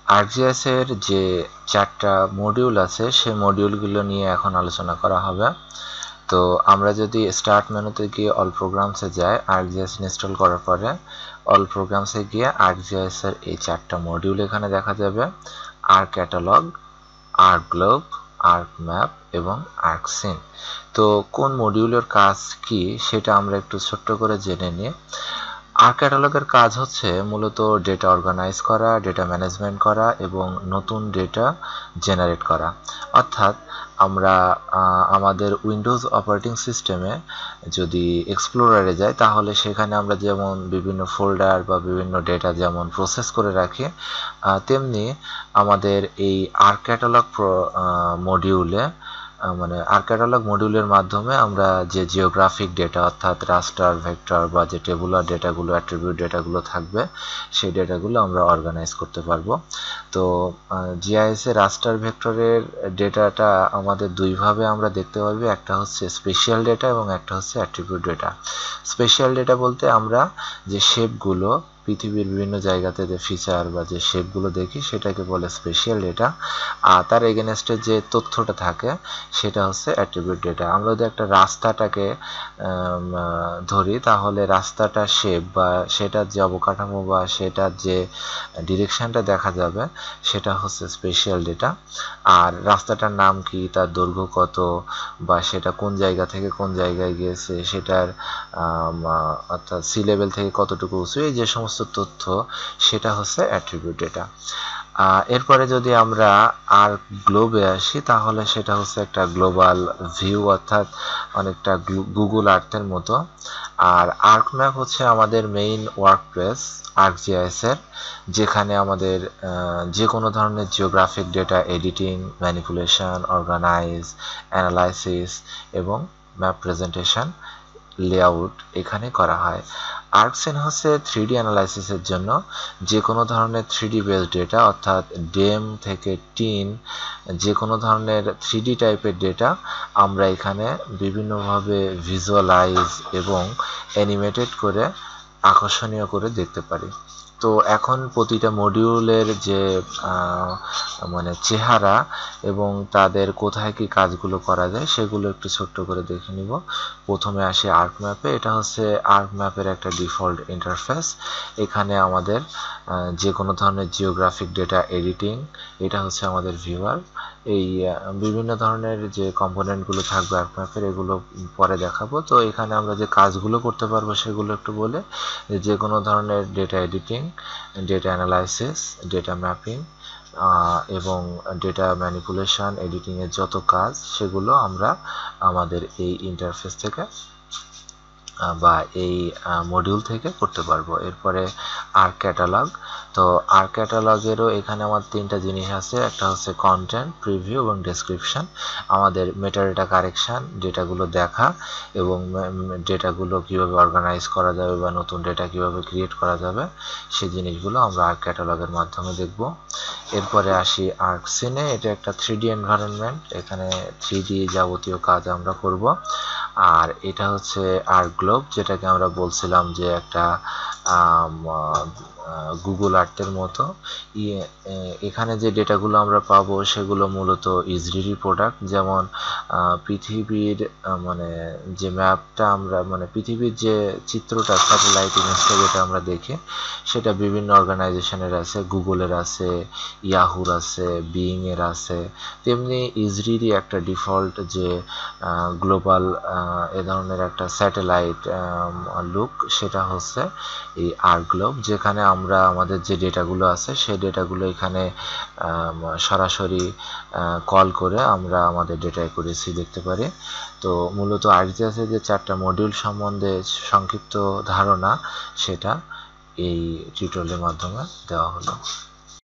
ArcGIS এর যে 4টা মডিউল আছে সেই মডিউলগুলো নিয়ে এখন আলোচনা করা হবে। তো আমরা যদি স্টার্ট মেনুতে গিয়ে অল প্রোগ্রামসে যাই, ArcGIS ইনস্টল করার পরে অল প্রোগ্রামসে গিয়ে ArcGIS এর এই 4টা মডিউল এখানে দেখা যাবে, ArcCatalog, ArcGlobe, ArcMap এবং ArcScene। তো কোন মডিউলের কাজ কি সেটা আমরা একটু ছোট্ট করে জেনে নিই। ArcCatalog-এর কাজ হচ্ছে মূলত ডেটা অর্গানাইজ করা, ডেটা ম্যানেজমেন্ট করা এবং নতুন ডেটা জেনারেট করা। অর্থাৎ আমরা আমাদের উইন্ডোজ অপারেটিং সিস্টেমে যদি এক্সপ্লোরারে যাই তাহলে সেখানে আমরা যেমন বিভিন্ন ফোল্ডার বা বিভিন্ন ডেটা যেমন প্রসেস করে রাখি, তেমনি আমাদের এই ArcCatalog মডিউলে মানে ArcCatalog মডিউলের মাধ্যমে আমরা যে জিওগ্রাফিক ডেটা অর্থাৎ রাস্টার, ভেক্টর বা যে টেবুলার ডেটাগুলো, অ্যাট্রিবিউট ডেটাগুলো থাকবে সেই ডেটাগুলো আমরা অর্গানাইজ করতে পারবো। তো GIS এর রাস্টার ভেক্টরের ডেটাটা আমাদের দুইভাবে আমরা দেখতে পারবো, একটা হচ্ছে স্পেশাল ডেটা এবং একটা হচ্ছে অ্যাট্রিবিউট ডেটা। স্পেশাল ডেটা বলতে আমরা যে শেপগুলো পৃথিবীর বিভিন্ন জায়গাতে যে ফিচার বা যে শেপগুলো দেখি সেটাকে বলে স্পেশাল ডেটা, আর তার এগেনস্টে যে তথ্যটা থাকে সেটা হচ্ছে অ্যাট্রিবিউট ডেটা। আমরা যদি একটা রাস্তাটাকে ধরি তাহলে রাস্তাটা শেপ বা সেটার যে অবকাঠামো বা সেটার যে ডিরেকশনটা দেখা যাবে সেটা হচ্ছে স্পেশাল ডেটা। আর রাস্তাটার নাম কি, তার দৈর্ঘ্য কত বা সেটা কোন জায়গা থেকে কোন জায়গায় গিয়েছে, সেটার অর্থাৎ সি লেভেল থেকে কতটুকু উঁচু, এই যে সমস্ত তথ্য সেটা হচ্ছে অ্যাট্রিবিউট ডেটা। এরপরে যদি আমরা ArcGlobe আসি তাহলে সেটা হচ্ছে একটা গ্লোবাল ভিউ, অর্থাৎ অনেকটা গুগল আর্থের মতো। আর ArcMap হচ্ছে আমাদের মেইন ওয়ার্কপ্লেস ArcGIS এর, যেখানে আমাদের যে কোনো ধরনের geographic data editing, manipulation, organise, analysis এবং ম্যাপ প্রেজেন্টেশন, লেআউট এখানে করা হয়। ArcScene হচ্ছে 3D অ্যানালাইসিসের জন্য যে কোনো ধরনের 3D বেসড ডেটা অর্থাৎ ডেম থেকে টিন, যে কোনো ধরনের 3D টাইপের ডেটা আমরা এখানে বিভিন্নভাবে ভিজুয়ালাইজ এবং অ্যানিমেটেড করে আকর্ষণীয় করে দেখতে পারি। তো এখন প্রতিটা মডিউলের যে মানে চেহারা এবং তাদের কোথায় কি কাজগুলো করা যায় সেগুলো একটু ছোট্ট করে দেখে নিব। প্রথমে আসি ArcMap-এ। এটা হচ্ছে ArcMap-এর একটা ডিফল্ট ইন্টারফেস। এখানে আমাদের যে কোনো ধরনের জিওগ্রাফিক ডেটা এডিটিং, এটা হচ্ছে আমাদের ভিউয়ার। এই বিভিন্ন ধরনের যে কম্পোনেন্টগুলো থাকবে ArcMap-এর এগুলো পরে দেখাবো। তো এখানে আমরা যে কাজগুলো করতে পারবো সেগুলো একটু বলে, যে কোনো ধরনের data editing, data analysis, data mapping এবং ডেটা ম্যানিপুলেশন, এডিটিংয়ের যত কাজ সেগুলো আমরা আমাদের এই ইন্টারফেস থেকে বা এই মডিউল থেকে করতে পারবো। এরপরে ArcCatalog। তো ArcCatalog-এরও এখানে আমার 3টা জিনিস আছে, একটা হচ্ছে কন্টেন্ট, প্রিভিউ এবং ডেসক্রিপশন। আমাদের মেটাডেটা কারেকশন, ডেটাগুলো দেখা এবং ডেটাগুলো কিভাবে অর্গানাইজ করা যাবে বা নতুন ডেটা কিভাবে ক্রিয়েট করা যাবে সেই জিনিসগুলো আমরা ArcCatalog-এর মাধ্যমে দেখব। এরপরে আসি ArcScene-এ। এটা একটা 3D এনভায়রনমেন্ট, এখানে 3D যাবতীয় কাজ আমরা করব। আর এটা হচ্ছে ArcGlobe, যেটাকে আমরা বলছিলাম যে একটা গুগল আর্থের মতো। এখানে যে ডেটাগুলো আমরা পাবো সেগুলো মূলত ইজরিরি প্রোডাক্ট, যেমন পৃথিবীর মানে যে ম্যাপটা আমরা মানে পৃথিবীর যে চিত্রটা স্যাটেলাইট ইমেজটা যেটা আমরা দেখি সেটা বিভিন্ন অর্গানাইজেশনের আছে, গুগলের আছে, ইয়াহুর আছে, বিইংয়ের আছে। তেমনি ইজরিরি একটা ডিফল্ট যে গ্লোবাল এ ধরনের একটা স্যাটেলাইট লুক, সেটা হচ্ছে এই ArcGlobe, যেখানে আমরা আমাদের যে ডেটাগুলো আছে সেই ডেটাগুলো এখানে সরাসরি কল করে আমরা আমাদের ডেটা অ্যাকুরেসি দেখতে পারি। তো মূলত ArcGIS-এর যে 4টা মডিউল সম্বন্ধে সংক্ষিপ্ত ধারণা সেটা এই টিউটোরিয়ালের মাধ্যমে দেওয়া হলো।